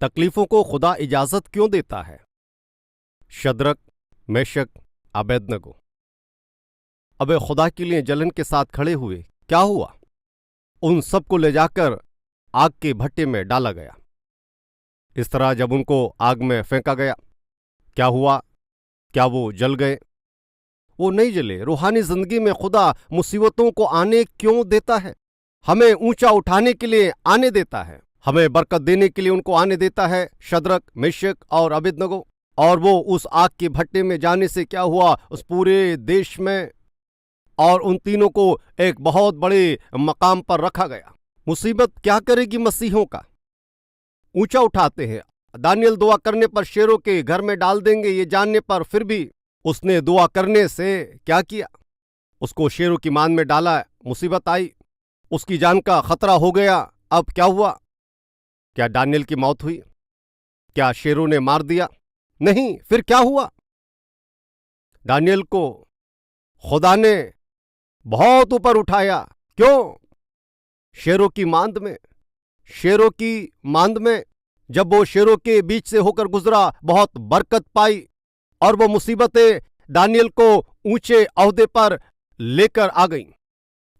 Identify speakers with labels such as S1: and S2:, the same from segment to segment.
S1: तकलीफों को खुदा इजाजत क्यों देता है? शद्रक, मेशक, अबेदनगो अबे खुदा के लिए जलन के साथ खड़े हुए। क्या हुआ? उन सबको ले जाकर आग के भट्टे में डाला गया। इस तरह जब उनको आग में फेंका गया, क्या हुआ? क्या वो जल गए? वो नहीं जले। रूहानी जिंदगी में खुदा मुसीबतों को आने क्यों देता है? हमें ऊंचा उठाने के लिए आने देता है, हमें बरकत देने के लिए उनको आने देता है। शद्रक, मेशक और अबेदनगो। और वो उस आग के भट्टे में जाने से क्या हुआ? उस पूरे देश में और उन तीनों को एक बहुत बड़े मकाम पर रखा गया। मुसीबत क्या करेगी मसीहों का? ऊंचा उठाते हैं। दानियल दुआ करने पर शेरों के घर में डाल देंगे ये जानने पर, फिर भी उसने दुआ करने से क्या किया? उसको शेरों की मान में डाला। मुसीबत आई, उसकी जान का खतरा हो गया। अब क्या हुआ? क्या दानियल की मौत हुई? क्या शेरों ने मार दिया? नहीं। फिर क्या हुआ? दानियल को खुदा ने बहुत ऊपर उठाया। क्यों? शेरों की मांद में। शेरों की मांद में जब वो शेरों के बीच से होकर गुजरा, बहुत बरकत पाई और वो मुसीबतें दानियल को ऊंचे ओहदे पर लेकर आ गईं।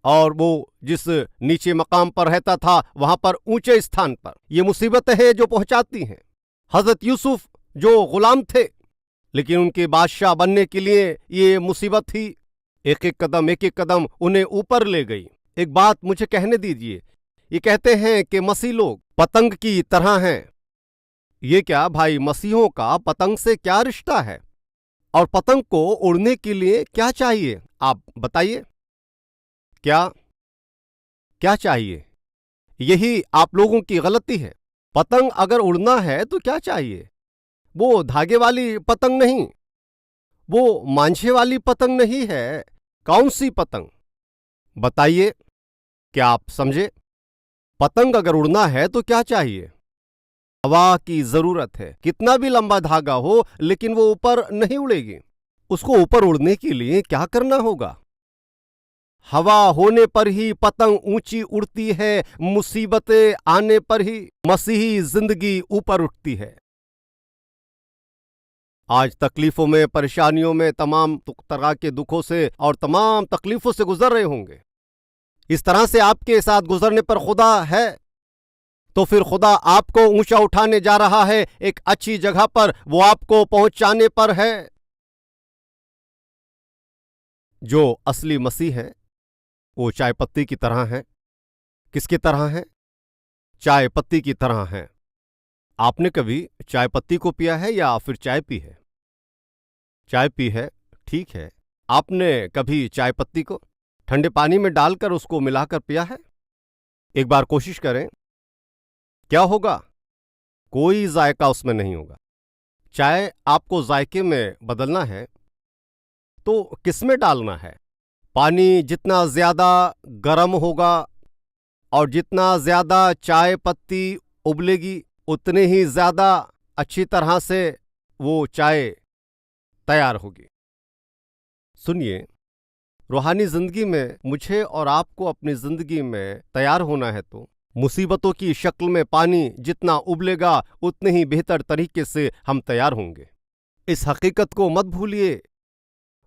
S1: और वो जिस नीचे मकाम पर रहता था वहां पर ऊंचे स्थान पर ये मुसीबतें हैं जो पहुंचाती हैं। हजरत यूसुफ जो गुलाम थे, लेकिन उनके बादशाह बनने के लिए ये मुसीबत ही एक एक कदम उन्हें ऊपर ले गई। एक बात मुझे कहने दीजिए, ये कहते हैं कि मसीह लोग पतंग की तरह हैं। ये क्या भाई, मसीहों का पतंग से क्या रिश्ता है? और पतंग को उड़ने के लिए क्या चाहिए? आप बताइए, क्या क्या चाहिए? यही आप लोगों की गलती है। पतंग अगर उड़ना है तो क्या चाहिए? वो धागे वाली पतंग नहीं, वो मांझे वाली पतंग नहीं है। कौन सी पतंग? बताइए, क्या आप समझे? पतंग अगर उड़ना है तो क्या चाहिए? हवा की जरूरत है। कितना भी लंबा धागा हो, लेकिन वो ऊपर नहीं उड़ेगी। उसको ऊपर उड़ने के लिए क्या करना होगा? हवा होने पर ही पतंग ऊंची उड़ती है। मुसीबतें आने पर ही मसीही जिंदगी ऊपर उठती है। आज तकलीफों में, परेशानियों में, तमाम तरह के दुखों से और तमाम तकलीफों से गुजर रहे होंगे। इस तरह से आपके साथ गुजरने पर खुदा है, तो फिर खुदा आपको ऊंचा उठाने जा रहा है। एक अच्छी जगह पर वो आपको पहुंचाने पर है। जो असली मसीह है वो चाय पत्ती की तरह है। किसकी तरह है? चाय पत्ती की तरह है। आपने कभी चाय पत्ती को पिया है या फिर चाय पी है? चाय पी है, ठीक है। आपने कभी चाय पत्ती को ठंडे पानी में डालकर उसको मिलाकर पिया है? एक बार कोशिश करें, क्या होगा? कोई जायका उसमें नहीं होगा। चाय आपको जायके में बदलना है तो किसमें डालना है? पानी जितना ज्यादा गर्म होगा और जितना ज्यादा चाय पत्ती उबलेगी, उतने ही ज्यादा अच्छी तरह से वो चाय तैयार होगी। सुनिए, रूहानी जिंदगी में मुझे और आपको अपनी जिंदगी में तैयार होना है तो मुसीबतों की शक्ल में पानी जितना उबलेगा उतने ही बेहतर तरीके से हम तैयार होंगे। इस हकीकत को मत भूलिए।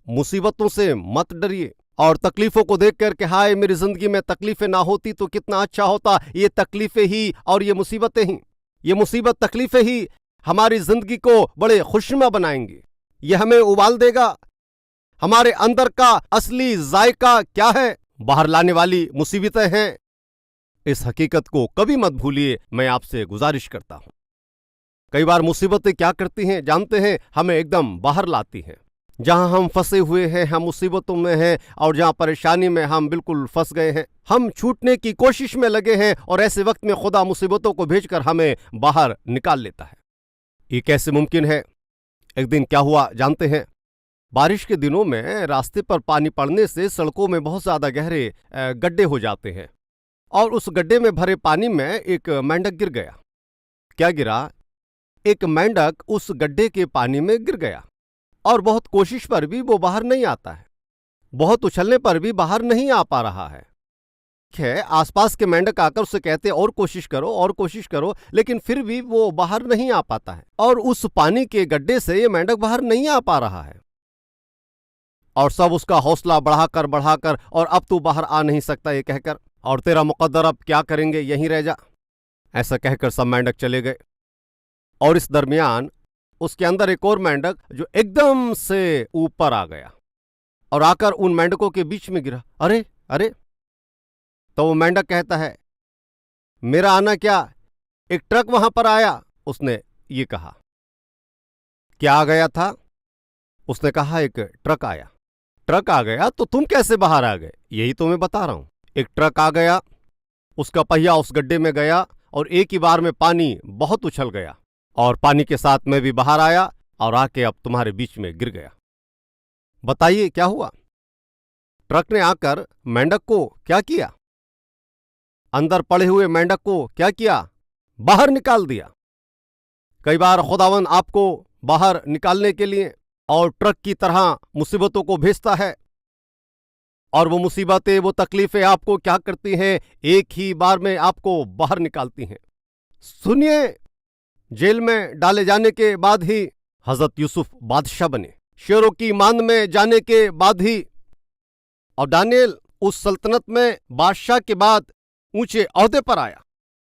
S1: मुसीबतों से मत डरिए और तकलीफों को देखकर कि हाय मेरी जिंदगी में तकलीफें ना होती तो कितना अच्छा होता। ये तकलीफें ही और ये मुसीबतें ही, ये मुसीबत तकलीफें ही हमारी जिंदगी को बड़े खुशनुमा बनाएंगी। ये हमें उबाल देगा। हमारे अंदर का असली जायका क्या है? बाहर लाने वाली मुसीबतें हैं। इस हकीकत को कभी मत भूलिए, मैं आपसे गुजारिश करता हूं। कई बार मुसीबतें क्या करती हैं जानते हैं? हमें एकदम बाहर लाती हैं। जहां हम फंसे हुए हैं, हम मुसीबतों में हैं और जहां परेशानी में हम बिल्कुल फंस गए हैं, हम छूटने की कोशिश में लगे हैं और ऐसे वक्त में खुदा मुसीबतों को भेजकर हमें बाहर निकाल लेता है। ये कैसे मुमकिन है? एक दिन क्या हुआ जानते हैं? बारिश के दिनों में रास्ते पर पानी पड़ने से सड़कों में बहुत ज्यादा गहरे गड्ढे हो जाते हैं और उस गड्ढे में भरे पानी में एक मेंढक गिर गया। क्या गिरा? एक मेंढक उस गड्ढे के पानी में गिर गया और बहुत कोशिश पर भी वो बाहर नहीं आता है। बहुत उछलने पर भी बाहर नहीं आ पा रहा है। ठीक है, आसपास के मेंढक आकर उसे कहते और कोशिश करो और कोशिश करो, लेकिन फिर भी वो बाहर नहीं आ पाता है और उस पानी के गड्ढे से ये मेंढक बाहर नहीं आ पा रहा है। और सब उसका हौसला बढ़ाकर बढ़ाकर और अब तू बाहर आ नहीं सकता ये कहकर, और तेरा मुकद्दर अब क्या करेंगे, यहीं रह जा, ऐसा कहकर सब मेंढक चले गए। और इस दरमियान उसके अंदर एक और मेंढक जो एकदम से ऊपर आ गया और आकर उन मेंढकों के बीच में गिरा। अरे अरे, तो वो मेंढक कहता है, मेरा आना क्या, एक ट्रक वहां पर आया। उसने ये कहा। क्या आ गया था? उसने कहा एक ट्रक आया। ट्रक आ गया तो तुम कैसे बाहर आ गए? यही तो मैं बता रहा हूं। एक ट्रक आ गया, उसका पहिया उस गड्ढे में गया और एक ही बार में पानी बहुत उछल गया और पानी के साथ मैं भी बाहर आया और आके अब तुम्हारे बीच में गिर गया। बताइए क्या हुआ? ट्रक ने आकर मेंढक को क्या किया? अंदर पड़े हुए मेंढक को क्या किया? बाहर निकाल दिया। कई बार खुदावन आपको बाहर निकालने के लिए और ट्रक की तरह मुसीबतों को भेजता है, और वो मुसीबतें, वो तकलीफें आपको क्या करती हैं, एक ही बार में आपको बाहर निकालती हैं। सुनिए, जेल में डाले जाने के बाद ही हजरत यूसुफ बादशाह बने, शेरों की मांद में जाने के बाद ही, और दानियल उस सल्तनत में बादशाह के बाद ऊंचे ओहदे पर आया।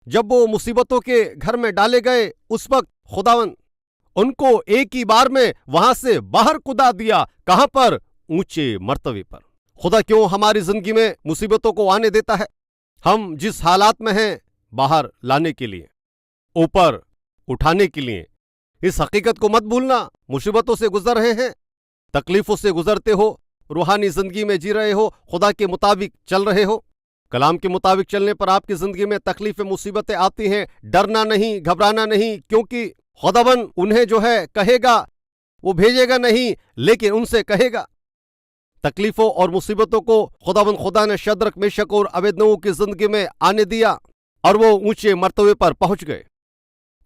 S1: जब वो मुसीबतों के घर में डाले गए उस वक्त खुदावन उनको एक ही बार में वहां से बाहर कुदा दिया। कहां पर? ऊंचे मर्तबे पर। खुदा क्यों हमारी जिंदगी में मुसीबतों को आने देता है? हम जिस हालात में हैं बाहर लाने के लिए, ऊपर उठाने के लिए। इस हकीकत को मत भूलना, मुसीबतों से गुजर रहे हैं, तकलीफों से गुजरते हो, रूहानी जिंदगी में जी रहे हो, खुदा के मुताबिक चल रहे हो। कलाम के मुताबिक चलने पर आपकी जिंदगी में तकलीफें, मुसीबतें आती हैं। डरना नहीं, घबराना नहीं, क्योंकि खुदावन उन्हें जो है कहेगा, वो भेजेगा नहीं, लेकिन उनसे कहेगा। तकलीफों और मुसीबतों को खुदा ने शद्रक, मेशक और अबेदनगो की जिंदगी में आने दिया और वो ऊंचे मर्तबे पर पहुंच गए।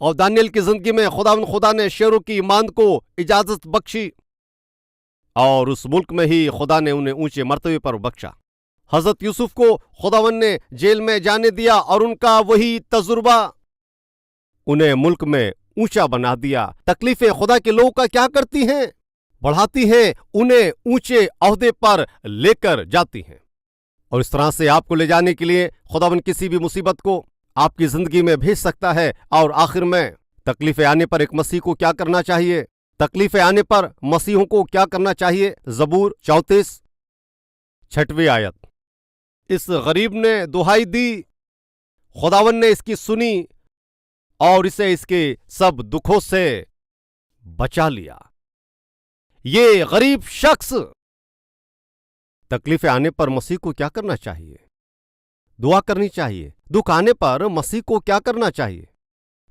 S1: और दानियल की जिंदगी में खुदा ने शेरों की मांद को इजाजत बख्शी और उस मुल्क में ही खुदा ने उन्हें ऊंचे मर्तबे पर बख्शा। हजरत यूसुफ को खुदावन ने जेल में जाने दिया और उनका वही तजुर्बा उन्हें मुल्क में ऊंचा बना दिया। तकलीफें खुदा के लोगों का क्या करती हैं? बढ़ाती हैं, उन्हें ऊंचे ओहदे पर लेकर जाती हैं। और इस तरह से आपको ले जाने के लिए खुदावन किसी भी मुसीबत को आपकी जिंदगी में भेज सकता है। और आखिर में तकलीफें आने पर एक मसीह को क्या करना चाहिए? तकलीफें आने पर मसीहों को क्या करना चाहिए? जबूर 34 6वीं आयत। इस गरीब ने दुहाई दी, खुदावन ने इसकी सुनी और इसे इसके सब दुखों से बचा लिया। ये गरीब शख्स, तकलीफें आने पर मसीह को क्या करना चाहिए? दुआ करनी चाहिए। दुख आने पर मसीह को क्या करना चाहिए?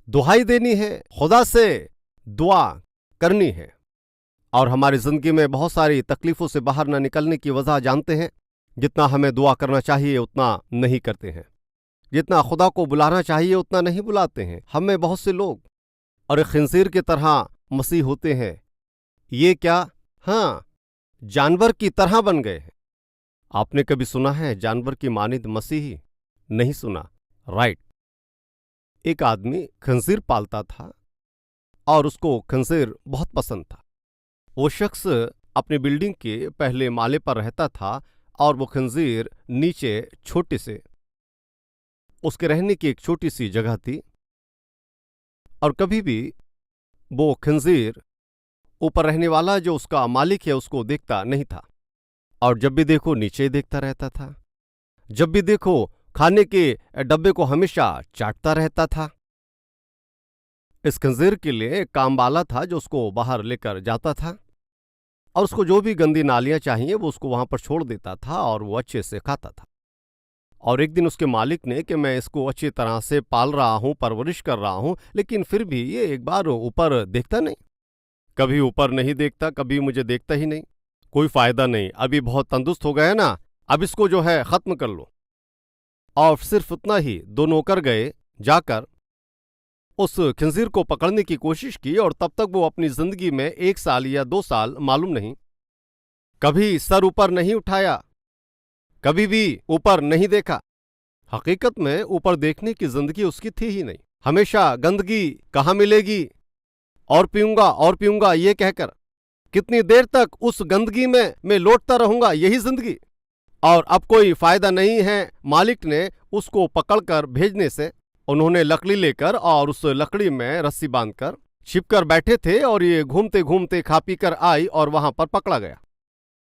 S1: दुहाई देनी है, खुदा से दुआ करनी है। और हमारी जिंदगी में बहुत सारी तकलीफों से बाहर न निकलने की वजह जानते हैं। जितना हमें दुआ करना चाहिए उतना नहीं करते हैं, जितना खुदा को बुलाना चाहिए उतना नहीं बुलाते हैं। हमें बहुत से लोग और एक खिंजीर की तरह मसीह होते हैं। ये क्या? हाँ, जानवर की तरह बन गए हैं। आपने कभी सुना है जानवर की मानिंद मसीही? नहीं सुना, राइट। एक आदमी खंजीर पालता था और उसको खंजीर बहुत पसंद था। वो शख्स अपनी बिल्डिंग के पहले माले पर रहता था और वो खंजीर नीचे छोटे से, उसके रहने की एक छोटी सी जगह थी। और कभी भी वो खंजीर ऊपर रहने वाला जो उसका मालिक है उसको देखता नहीं था, और जब भी देखो नीचे देखता रहता था। जब भी देखो खाने के डब्बे को हमेशा चाटता रहता था। इस खंजीर के लिए एक कामवाला था जो उसको बाहर लेकर जाता था और उसको जो भी गंदी नालियां चाहिए वो उसको वहां पर छोड़ देता था और वो अच्छे से खाता था। और एक दिन उसके मालिक ने कि मैं इसको अच्छी तरह से पाल रहा हूं, परवरिश कर रहा हूं, लेकिन फिर भी ये एक बार ऊपर देखता नहीं, कभी ऊपर नहीं देखता, कभी मुझे देखता ही नहीं। कोई फायदा नहीं, अभी बहुत तंदुरुस्त हो गया ना, अब इसको जो है खत्म कर लो। और सिर्फ उतना ही, दो नौकर गए, जाकर उस खंजीर को पकड़ने की कोशिश की और तब तक वो अपनी जिंदगी में 1 साल या 2 साल मालूम नहीं, कभी सर ऊपर नहीं उठाया, कभी भी ऊपर नहीं देखा। हकीकत में ऊपर देखने की जिंदगी उसकी थी ही नहीं। हमेशा गंदगी कहाँ मिलेगी और पीऊंगा ये कहकर कितनी देर तक उस गंदगी में मैं लौटता रहूंगा, यही जिंदगी। और अब कोई फायदा नहीं है मालिक ने उसको पकड़कर भेजने से। उन्होंने लकड़ी लेकर और उस लकड़ी में रस्सी बांधकर छिपकर बैठे थे और ये घूमते घूमते खा पी कर आई और वहां पर पकड़ा गया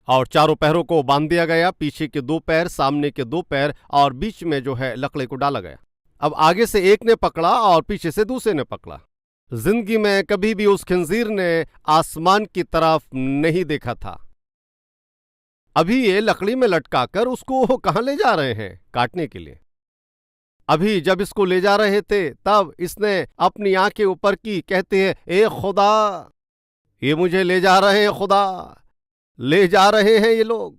S1: और चारों पैरों को बांध दिया गया, पीछे के 2 पैर, सामने के 2 पैर और बीच में जो है लकड़ी को डाला गया। अब आगे से एक ने पकड़ा और पीछे से दूसरे ने पकड़ा। जिंदगी में कभी भी उस खंजीर ने आसमान की तरफ नहीं देखा था। अभी ये लकड़ी में लटकाकर उसको कहां ले जा रहे हैं? काटने के लिए। अभी जब इसको ले जा रहे थे तब इसने अपनी आंखें ऊपर की, कहते हैं ए खुदा, ये मुझे ले जा रहे हैं, खुदा ले जा रहे हैं ये लोग,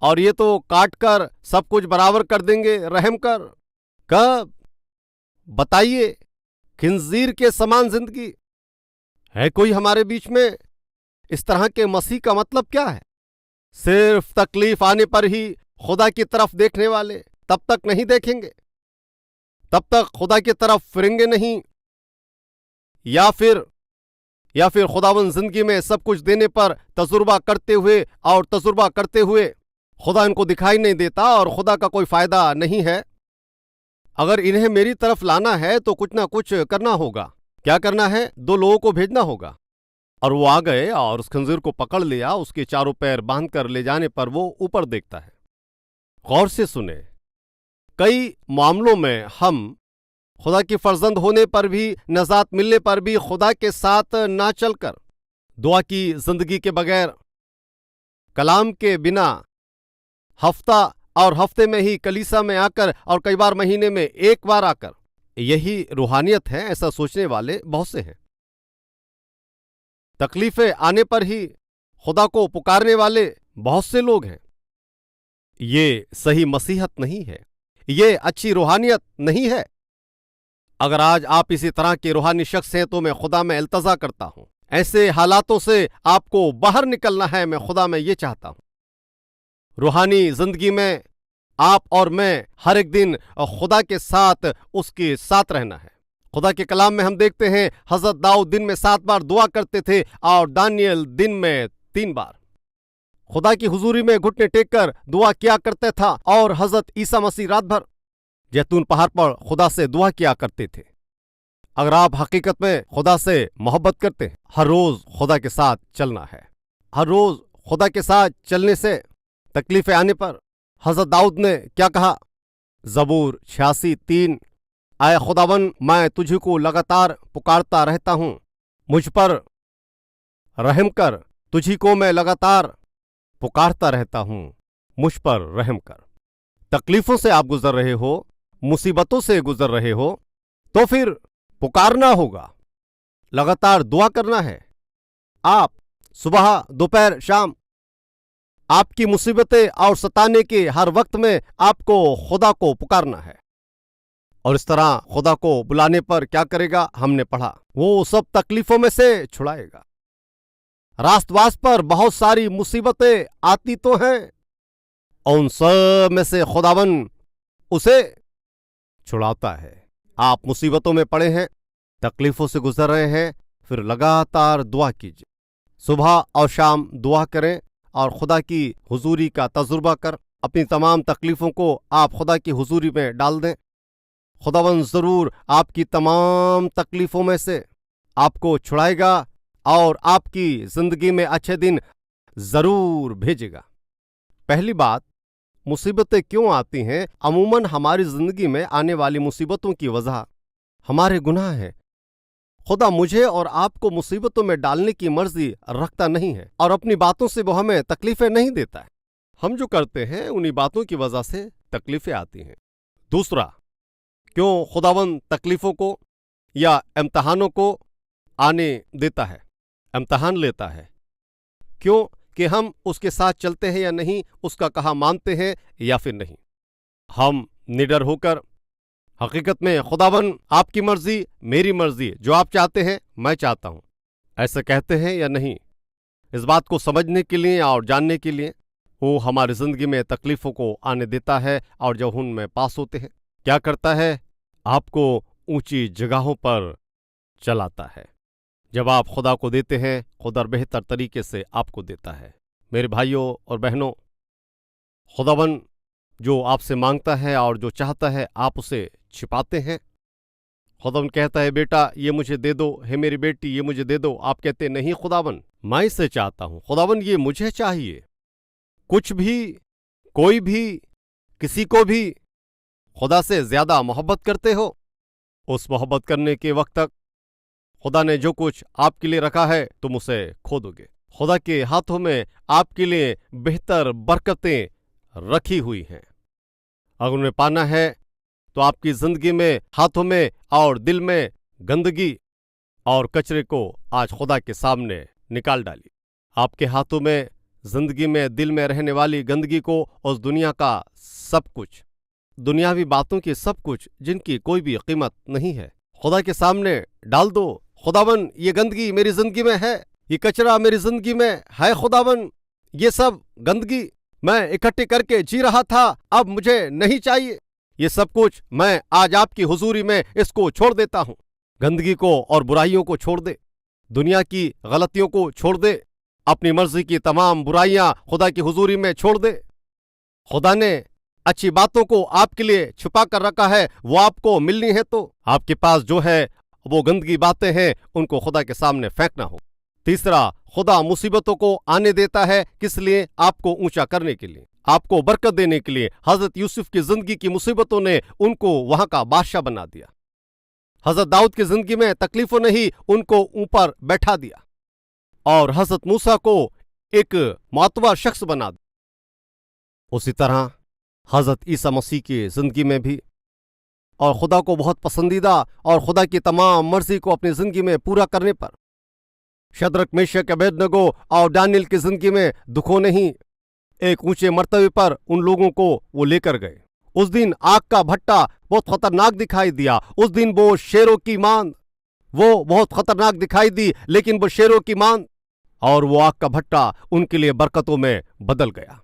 S1: और ये तो काट कर सब कुछ बराबर कर देंगे, रहम कर। कब? बताइए। खिंजीर के समान जिंदगी है कोई हमारे बीच में? इस तरह के मसीह का मतलब क्या है? सिर्फ तकलीफ आने पर ही खुदा की तरफ देखने वाले, तब तक नहीं देखेंगे, तब तक खुदा की तरफ फिरेंगे नहीं। या फिर खुदावन जिंदगी में सब कुछ देने पर तजुर्बा करते हुए खुदा इनको दिखाई नहीं देता और खुदा का कोई फायदा नहीं है। अगर इन्हें मेरी तरफ लाना है तो कुछ ना कुछ करना होगा। क्या करना है? 2 लोगों को भेजना होगा। और वो आ गए और उस खंजीर को पकड़ लिया। उसके चारों पैर बांध कर ले जाने पर वो ऊपर देखता है। गौर से सुने, कई मामलों में हम खुदा की फर्जंद होने पर भी, नजात मिलने पर भी खुदा के साथ ना चलकर, दुआ की जिंदगी के बगैर, कलाम के बिना, हफ्ते में ही कलीसा में आकर और कई बार महीने में एक बार आकर, यही रूहानियत है, ऐसा सोचने वाले बहुत से हैं। तकलीफें आने पर ही खुदा को पुकारने वाले बहुत से लोग हैं। ये सही मसीहत नहीं है, ये अच्छी रूहानियत नहीं है। अगर आज आप इसी तरह के रूहानी शख्स हैं तो मैं खुदा में इल्तजा करता हूं, ऐसे हालातों से आपको बाहर निकलना है। मैं खुदा में ये चाहता हूं, रूहानी जिंदगी में आप और मैं हर एक दिन खुदा के साथ, उसके साथ रहना है। खुदा के कलाम में हम देखते हैं हजरत दाऊद दिन में 7 बार दुआ करते थे और दानियल दिन में 3 बार खुदा की हुजूरी में घुटने टेक कर दुआ किया करते था। और हजरत ईसा मसीह रात भर जैतून पहाड़ पर खुदा से दुआ किया करते थे। अगर आप हकीकत में खुदा से मोहब्बत करते हैं, हर रोज खुदा के साथ चलना है। हर रोज खुदा के साथ चलने से तकलीफें आने पर हजरत दाऊद ने क्या कहा? जबूर 86:3, आए खुदावन, मैं तुझी को लगातार पुकारता रहता हूं, मुझ पर रहम कर। तुझी को मैं लगातार पुकारता रहता हूं, मुझ पर रहम कर। तकलीफों से आप गुजर रहे हो, मुसीबतों से गुजर रहे हो, तो फिर पुकारना होगा, लगातार दुआ करना है। आप सुबह, दोपहर, शाम, आपकी मुसीबतें और सताने के हर वक्त में आपको खुदा को पुकारना है। और इस तरह खुदा को बुलाने पर क्या करेगा? हमने पढ़ा, वो सब तकलीफों में से छुड़ाएगा। रास्तवास पर बहुत सारी मुसीबतें आती तो हैं, और उन सब में से खुदावन उसे छुड़ाता है। आप मुसीबतों में पड़े हैं, तकलीफों से गुजर रहे हैं, फिर लगातार दुआ कीजिए। सुबह और शाम दुआ करें और खुदा की हुजूरी का तजुर्बा कर अपनी तमाम तकलीफों को आप खुदा की हुजूरी में डाल दें। खुदावंद जरूर आपकी तमाम तकलीफों में से आपको छुड़ाएगा और आपकी जिंदगी में अच्छे दिन जरूर भेजेगा। पहली बात, मुसीबतें क्यों आती हैं? अमूमन हमारी जिंदगी में आने वाली मुसीबतों की वजह हमारे गुनाह है। खुदा मुझे और आपको मुसीबतों में डालने की मर्जी रखता नहीं है और अपनी बातों से वो हमें तकलीफें नहीं देता है। हम जो करते हैं उन्हीं बातों की वजह से तकलीफें आती हैं। दूसरा, क्यों खुदावंद तकलीफों को या इम्तहानों को आने देता है, इम्तहान लेता है? क्यों? कि हम उसके साथ चलते हैं या नहीं, उसका कहा मानते हैं या फिर नहीं। हम निडर होकर हकीकत में खुदावन आपकी मर्जी, मेरी मर्जी, जो आप चाहते हैं मैं चाहता हूं, ऐसा कहते हैं या नहीं, इस बात को समझने के लिए और जानने के लिए वो हमारी जिंदगी में तकलीफों को आने देता है और जब उनमें पास होते हैं क्या करता है? आपको ऊंची जगहों पर चलाता है। जब आप खुदा को देते हैं, खुदा बेहतर तरीके से आपको देता है। मेरे भाइयों और बहनों, खुदावन जो आपसे मांगता है और जो चाहता है आप उसे छिपाते हैं। खुदावन कहता है बेटा ये मुझे दे दो, हे मेरी बेटी ये मुझे दे दो। आप कहते नहीं खुदावन मैं इसे चाहता हूं, खुदावन ये मुझे चाहिए। कुछ भी, कोई भी, किसी को भी खुदा से ज्यादा मोहब्बत करते हो, उस मोहब्बत करने के वक्त तक खुदा ने जो कुछ आपके लिए रखा है तुम उसे खो दोगे। खुदा के हाथों में आपके लिए बेहतर बरकतें रखी हुई हैं। अगर उन्हें पाना है तो आपकी जिंदगी में, हाथों में और दिल में गंदगी और कचरे को आज खुदा के सामने निकाल डालिए। आपके हाथों में, जिंदगी में, दिल में रहने वाली गंदगी को, उस दुनिया का सब कुछ, दुनियावी बातों की सब कुछ जिनकी कोई भी कीमत नहीं है, खुदा के सामने डाल दो। खुदावन ये गंदगी मेरी जिंदगी में है, ये कचरा मेरी जिंदगी में है। खुदावन ये सब गंदगी मैं इकट्ठी करके जी रहा था, अब मुझे नहीं चाहिए। ये सब कुछ मैं आज आपकी हुजूरी में इसको छोड़ देता हूं। गंदगी को और बुराइयों को छोड़ दे, दुनिया की गलतियों को छोड़ दे, अपनी मर्जी की तमाम बुराइयां खुदा की हुजूरी में छोड़ दे। खुदा ने अच्छी बातों को आपके लिए छुपा कर रखा है, वो आपको मिलनी है तो आपके पास जो है वो गंदगी बातें हैं, उनको खुदा के सामने फेंकना हो। तीसरा, खुदा मुसीबतों को आने देता है किस लिए? आपको ऊंचा करने के लिए, आपको बरकत देने के लिए। हजरत यूसुफ की जिंदगी की मुसीबतों ने उनको वहां का बादशाह बना दिया। हजरत दाऊद की जिंदगी में तकलीफों ने ही उनको ऊपर बैठा दिया और हजरत मूसा को एक मातबर शख्स बना दिया। उसी तरह हजरत ईसा मसीह की जिंदगी में भी, और खुदा को बहुत पसंदीदा और खुदा की तमाम मर्जी को अपनी जिंदगी में पूरा करने पर शद्रक, मेशक, अबेदनगो और दानियल की जिंदगी में दुखों ने ही एक ऊंचे मर्तबे पर उन लोगों को वो लेकर गए। उस दिन आग का भट्टा बहुत खतरनाक दिखाई दिया। उस दिन वो शेरों की मांद, वो बहुत खतरनाक दिखाई दी, लेकिन वो शेरों की मांद और वो आग का भट्टा उनके लिए बरकतों में बदल गया।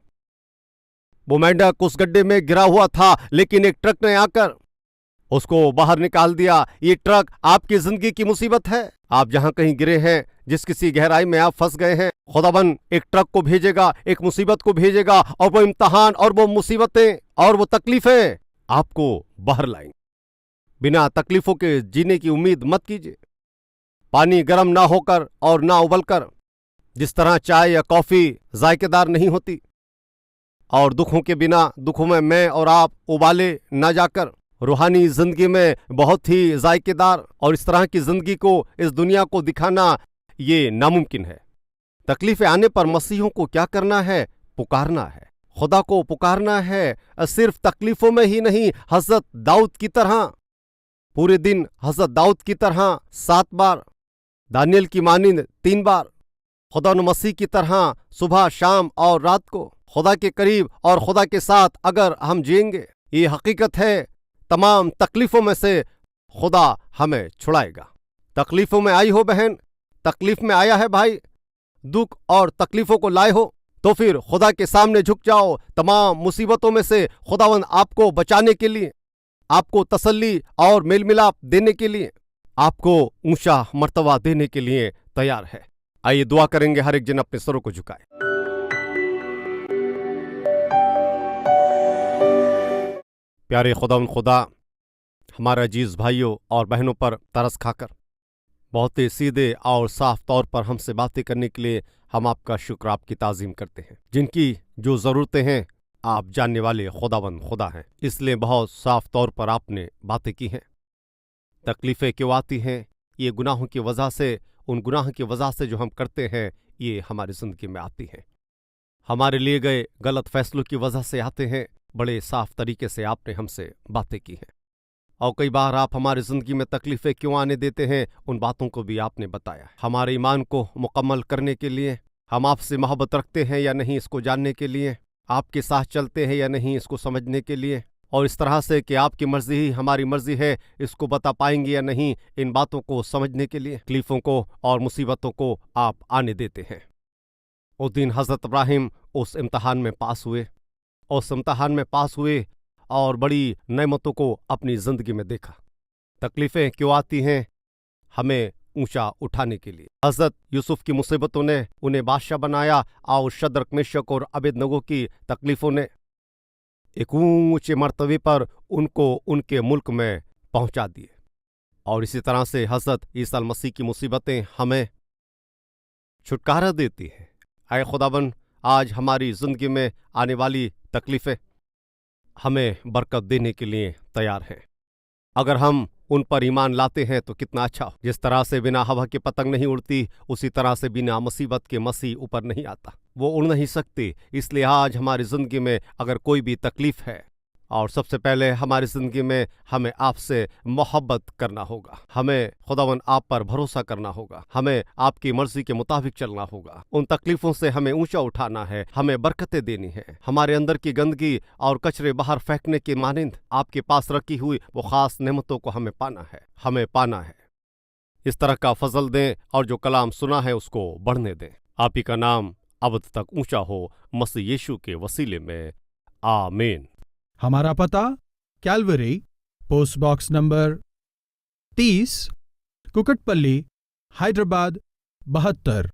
S1: वो मेंढक उस गड्ढे में गिरा हुआ था, लेकिन एक ट्रक ने आकर उसको बाहर निकाल दिया। ये ट्रक आपकी जिंदगी की मुसीबत है। आप जहां कहीं गिरे हैं, जिस किसी गहराई में आप फंस गए हैं, खुदावन एक ट्रक को भेजेगा, एक मुसीबत को भेजेगा, और वो इम्तहान और वो मुसीबतें और वो तकलीफें आपको बाहर लाएंगी। बिना तकलीफों के जीने की उम्मीद मत कीजिए। पानी गर्म ना होकर और ना उबलकर, जिस तरह चाय या कॉफी जायकेदार नहीं होती, और दुखों के बिना, दुखों में मैं और आप उबाले ना जाकर, रूहानी जिंदगी में बहुत ही जायकेदार और इस तरह की जिंदगी को, इस दुनिया को दिखाना ये नामुमकिन है। तकलीफें आने पर मसीहों को क्या करना है? पुकारना है, खुदा को पुकारना है। सिर्फ तकलीफों में ही नहीं, हजरत दाऊद की तरह पूरे दिन, हजरत दाऊद की तरह 7 बार, दानियल की मानिंद 3 बार, खुदा मसीह की तरह सुबह, शाम और रात को खुदा के करीब और खुदा के साथ अगर हम जिएंगे, ये हकीकत है, तमाम तकलीफों में से खुदा हमें छुड़ाएगा। तकलीफों में आई हो बहन, तकलीफ में आया है भाई, दुख और तकलीफों को लाए हो, तो फिर खुदा के सामने झुक जाओ। तमाम मुसीबतों में से खुदावंद आपको बचाने के लिए, आपको तसल्ली और मेल मिलाप देने के लिए, आपको ऊंचा मर्तबा देने के लिए तैयार है। आइए दुआ करेंगे, हर एक जन अपने सरों को झुकाए। प्यारे खुदावंद खुदा, हमारे अजीज भाइयों और बहनों पर तरस खाकर बहुत ही सीधे और साफ तौर पर हमसे बातें करने के लिए हम आपका शुक्र, आपकी ताज़ीम करते हैं। जिनकी जो ज़रूरतें हैं आप जानने वाले खुदावंद खुदा हैं, इसलिए बहुत साफ तौर पर आपने बातें की हैं। तकलीफ़ें क्यों आती हैं? ये गुनाहों की वजह से, उन गुनाह की वजह से जो हम करते हैं, ये हमारी ज़िंदगी में आती हैं। हमारे लिए गए गलत फैसलों की वजह से आते हैं। बड़े साफ तरीके से आपने हमसे बातें की हैं। और कई बार आप हमारी ज़िंदगी में तकलीफ़ें क्यों आने देते हैं, उन बातों को भी आपने बताया। हमारे ईमान को मुकम्मल करने के लिए, हम आपसे मोहब्बत रखते हैं या नहीं इसको जानने के लिए, आपके साथ चलते हैं या नहीं इसको समझने के लिए, और इस तरह से कि आपकी मर्ज़ी ही हमारी मर्ज़ी है इसको बता पाएंगे या नहीं, इन बातों को समझने के लिए तकलीफ़ों को और मुसीबतों को आप आने देते हैं। उस दिन हज़रत इब्राहिम उस इम्तहान में पास हुए, उस इम्तहान में पास हुए और बड़ी नेमतों को अपनी जिंदगी में देखा। तकलीफें क्यों आती हैं? हमें ऊंचा उठाने के लिए। हज़रत यूसुफ की मुसीबतों ने उन्हें बादशाह बनाया और शद्रक, मेशक और अबेदनगो की तकलीफों ने एक ऊंचे मर्तबे पर उनको उनके मुल्क में पहुंचा दिए। और इसी तरह से हज़रत ईसा मसीह की मुसीबतें हमें छुटकारा देती हैं। ऐ खुदाबंद, आज हमारी जिंदगी में आने वाली तकलीफें हमें बरकत देने के लिए तैयार हैं। अगर हम उन पर ईमान लाते हैं तो कितना अच्छा हो। जिस तरह से बिना हवा के पतंग नहीं उड़ती, उसी तरह से बिना मुसीबत के मसीह ऊपर नहीं आता, वो उड़ नहीं सकती। इसलिए आज हमारी जिंदगी में अगर कोई भी तकलीफ है, और सबसे पहले हमारी जिंदगी में हमें आपसे मोहब्बत करना होगा, हमें खुदावन आप पर भरोसा करना होगा, हमें आपकी मर्जी के मुताबिक चलना होगा। उन तकलीफों से हमें ऊंचा उठाना है, हमें बरकतें देनी है। हमारे अंदर की गंदगी और कचरे बाहर फेंकने के मानिंद आपके पास रखी हुई वो खास नेमतों को हमें पाना है, हमें पाना है। इस तरह का फजल दें और जो कलाम सुना है उसको बढ़ने दें। आप ही का नाम अब तक ऊंचा हो, मसीह यीशु के वसीले में, आमीन।
S2: हमारा पता Calvary, post box number 30, Kukatpally, Hyderabad 72।